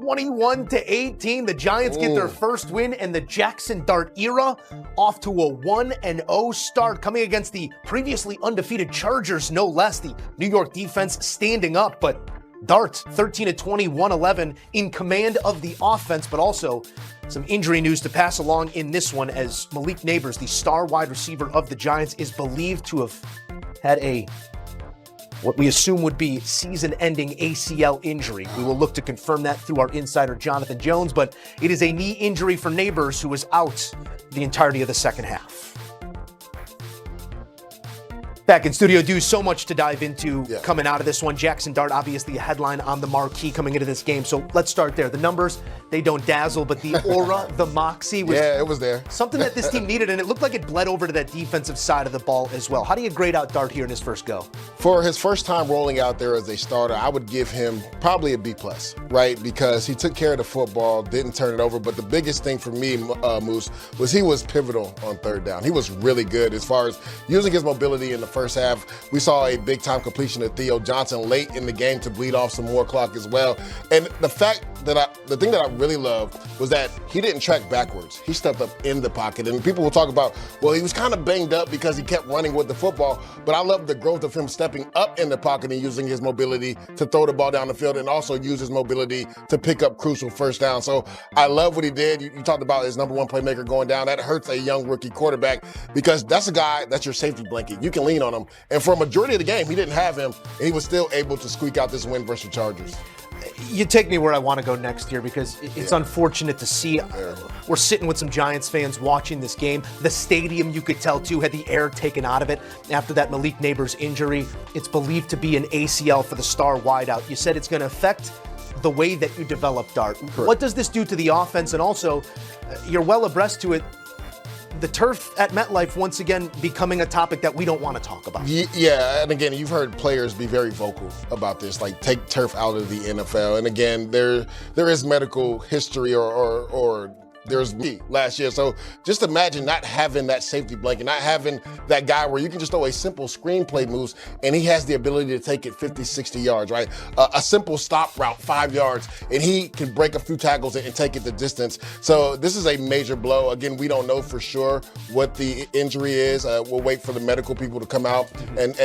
21-18. The Giants get their first win in the Jackson Dart era, off to a 1-0 start, coming against the previously undefeated Chargers, no less. The New York defense standing up, but Dart 13-20, 111 in command of the offense, but also some injury news to pass along in this one, as Malik Neighbors, the star wide receiver of the Giants, is believed to have had what we assume would be season-ending ACL injury. We will look to confirm that through our insider, Jonathan Jones, but it is a knee injury for Neighbors, who was out the entirety of the second half. Back in studio, do so much to dive into coming out of this one. Jackson Dart, obviously a headline on the marquee coming into this game. So let's start there. The numbers, they don't dazzle, but the aura, the moxie was, it was there. Something that this team needed, and it looked like it bled over to that defensive side of the ball as well. How do you grade out Dart here in his first go? For his first time rolling out there as a starter, I would give him probably a B+, right? Because he took care of the football, didn't turn it over. But the biggest thing for me, Moose, was he was pivotal on third down. He was really good as far as using his mobility in the first half. We saw a big-time completion of Theo Johnson late in the game to bleed off some more clock as well. And the thing that I really loved was that he didn't track backwards. He stepped up in the pocket. And people will talk about, well, he was kind of banged up because he kept running with the football. But I love the growth of him stepping up in the pocket and using his mobility to throw the ball down the field, and also use his mobility to pick up crucial first down. So I love what he did. You talked about his number one playmaker going down. That hurts a young rookie quarterback, because that's a guy that's your safety blanket. You can lean on him. And for a majority of the game, he didn't have him, and he was still able to squeak out this win versus the Chargers. You take me where I want to go next year, because it's unfortunate to see. We're sitting with some Giants fans watching this game. The stadium, you could tell, too, had the air taken out of it after that Malik Neighbors injury. It's believed to be an ACL for the star wideout. You said it's going to affect the way that you develop Dart. Correct. What does this do to the offense? And also, you're well abreast to it. The turf at MetLife once again becoming a topic that we don't want to talk about. Yeah, and again, you've heard players be very vocal about this, like take turf out of the NFL. And again, there is medical history or there's me last year. So just imagine not having that safety blanket, not having that guy where you can just throw a simple screenplay moves and he has the ability to take it 50, 60 yards, right? A simple stop route, 5 yards, and he can break a few tackles and take it the distance. So this is a major blow. Again, we don't know for sure what the injury is. We'll wait for the medical people to come out and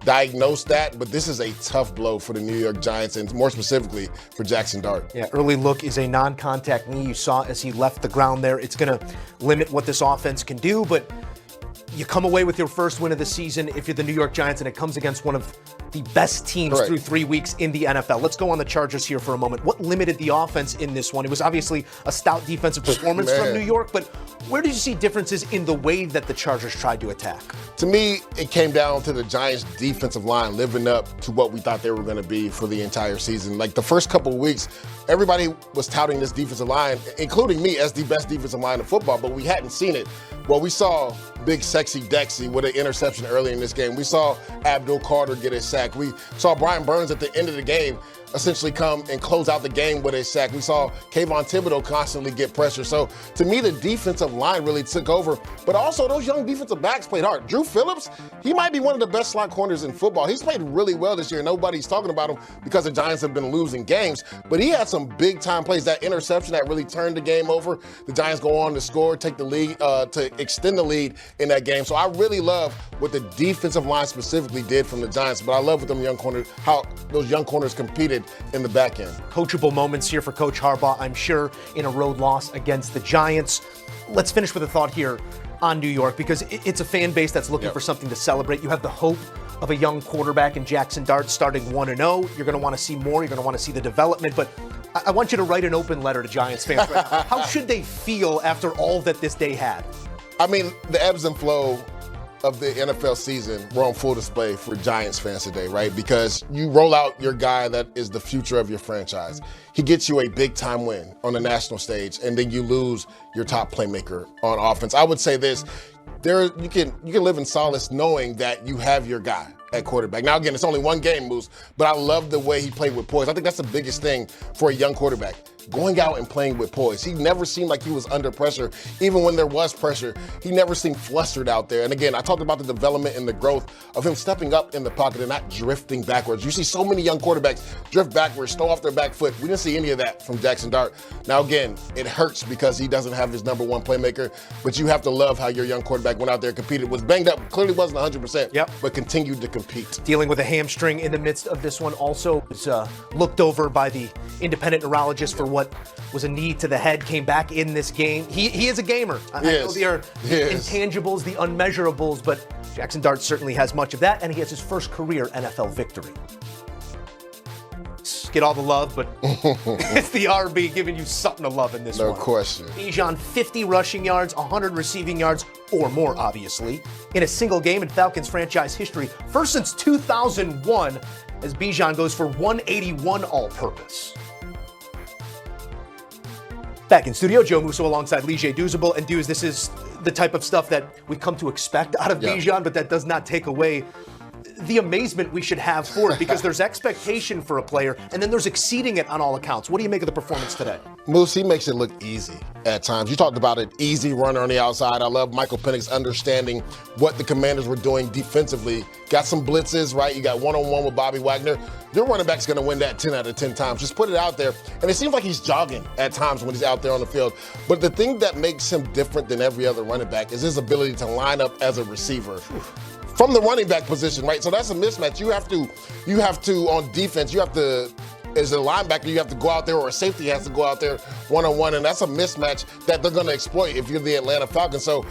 diagnose that. But this is a tough blow for the New York Giants, and more specifically for Jackson Dart. Yeah, early look is a non-contact knee. You saw as he left the ground there. It's going to limit what this offense can do, but you come away with your first win of the season if you're the New York Giants, and it comes against one of the best teams through 3 weeks in the NFL. Let's go on the Chargers here for a moment. What limited the offense in this one? It was obviously a stout defensive performance from New York, but where did you see differences in the way that the Chargers tried to attack? To me, it came down to the Giants' defensive line living up to what we thought they were going to be for the entire season. Like the first couple of weeks, everybody was touting this defensive line, including me, as the best defensive line in football, but we hadn't seen it. Well, we saw Big Sexy Dexy with an interception early in this game. We saw Abdul Carter get a sack. We saw Brian Burns at the end of the game essentially come and close out the game with a sack. We saw Kayvon Thibodeau constantly get pressure. So to me, the defensive line really took over, but also those young defensive backs played hard. Drew Phillips, he might be one of the best slot corners in football. He's played really well this year. Nobody's talking about him because the Giants have been losing games, but he had some big time plays. That interception that really turned the game over. The Giants go on to score, take the lead, to extend the lead in that game. So I really love what the defensive line specifically did from the Giants, but I love what them young corners, how those young corners competed in the back end. Coachable moments here for Coach Harbaugh, I'm sure, in a road loss against the Giants. Let's finish with a thought here on New York, because it's a fan base that's looking for something to celebrate. You have the hope of a young quarterback in Jackson Dart starting 1-0. You're going to want to see more. You're going to want to see the development. But I want you to write an open letter to Giants fans right now. How should they feel after all that this day had? I mean, the ebbs and flow of the NFL season were on full display for Giants fans today, right? Because you roll out your guy that is the future of your franchise. He gets you a big-time win on the national stage, and then you lose your top playmaker on offense. I would say this, you can live in solace knowing that you have your guy at quarterback. Now, again, it's only one game, Moose, but I love the way he played with poise. I think that's the biggest thing for a young quarterback. going out and playing with poise. He never seemed like he was under pressure. Even when there was pressure, he never seemed flustered out there. And again, I talked about the development and the growth of him stepping up in the pocket and not drifting backwards. You see so many young quarterbacks drift backwards, throw off their back foot. We didn't see any of that from Jackson Dart. Now again, it hurts because he doesn't have his number one playmaker, but you have to love how your young quarterback went out there, competed, was banged up, clearly wasn't 100%, but continued to compete. Dealing with a hamstring in the midst of this one, also was looked over by the independent neurologist for what was a knee to the head, came back in this game. He is a gamer. I know the intangibles, the unmeasurables, but Jackson Dart certainly has much of that, and he has his first career NFL victory. Get all the love, but it's the RB giving you something to love in this one. No question. Bijan, 50 rushing yards, 100 receiving yards, or more, obviously, in a single game in Falcons franchise history. First since 2001, as Bijan goes for 181 all-purpose. Back in studio, Joe Musso alongside Lige Douzable. And Duz, this is the type of stuff that we've come to expect out of Bijan, but that does not take away the amazement we should have for it, because there's expectation for a player, and then there's exceeding it on all accounts. What do you make of the performance today? Moose, he makes it look easy at times. You talked about it, easy runner on the outside. I love Michael Penix understanding what the Commanders were doing defensively. Got some blitzes, right? You got one-on-one with Bobby Wagner. Your running back's going to win that 10 out of 10 times. Just put it out there. And it seems like he's jogging at times when he's out there on the field. But the thing that makes him different than every other running back is his ability to line up as a receiver from the running back position, right? So that's a mismatch. You have to on defense, you have to, as a linebacker, you have to go out there, or a safety has to go out there one-on-one, and that's a mismatch that they're going to exploit if you're the Atlanta Falcons. So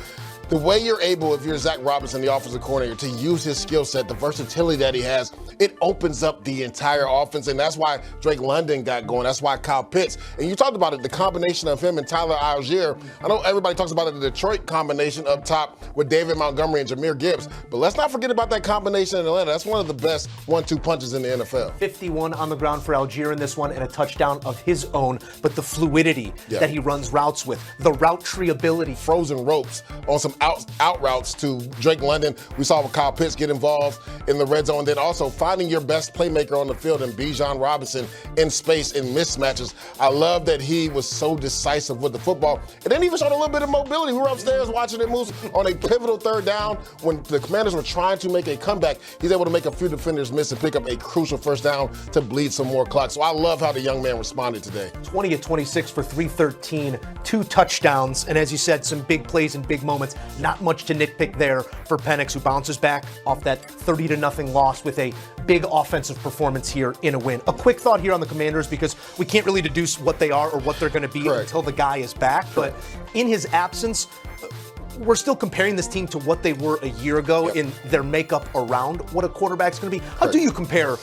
the way you're able, if you're Zach Robinson, the offensive coordinator, to use his skill set, the versatility that he has, it opens up the entire offense, and that's why Drake London got going. That's why Kyle Pitts. And you talked about it, the combination of him and Tyler Algier. I know everybody talks about it, the Detroit combination up top with David Montgomery and Jahmyr Gibbs, but let's not forget about that combination in Atlanta. That's one of the best 1-2 punches in the NFL. 51 on the ground for Algier in this one, and a touchdown of his own, but the fluidity that he runs routes with, the route tree ability. Frozen ropes on some out routes to Drake London. We saw Kyle Pitts get involved in the red zone. Then also finding your best playmaker on the field in Bijan Robinson in space in mismatches. I love that he was so decisive with the football. And then even showed a little bit of mobility. We were upstairs watching it move on a pivotal third down when the Commanders were trying to make a comeback. He's able to make a few defenders miss and pick up a crucial first down to bleed some more clock. So I love how the young man responded today. 20 of 26 for 313, 2 touchdowns, and as you said, some big plays and big moments. Not much to nitpick there for Penix, who bounces back off that 30-0 loss with a big offensive performance here in a win. A quick thought here on the Commanders, because we can't really deduce what they are or what they're going to be until the guy is back. But in his absence, we're still comparing this team to what they were a year ago in their makeup around what a quarterback's going to be. How do you compare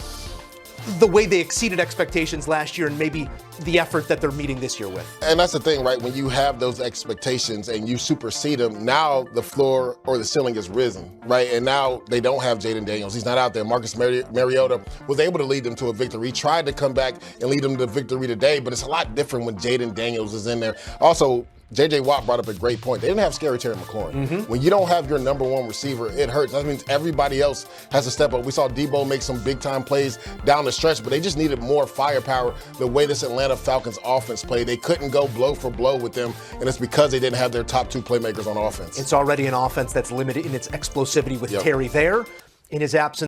the way they exceeded expectations last year and maybe the effort that they're meeting this year with? And that's the thing, right? When you have those expectations and you supersede them, now the floor or the ceiling is risen, right? And now they don't have Jaden Daniels. He's not out there. Marcus Mariota was able to lead them to a victory. He tried to come back and lead them to victory today, but it's a lot different when Jaden Daniels is in there. Also, J.J. Watt brought up a great point. They didn't have Scary Terry McLaurin. When you don't have your number one receiver, it hurts. That means everybody else has to step up. We saw Debo make some big-time plays down the stretch, but they just needed more firepower the way this Atlanta Falcons offense played. They couldn't go blow for blow with them, and it's because they didn't have their top 2 playmakers on offense. It's already an offense that's limited in its explosivity with Terry there. In his absence,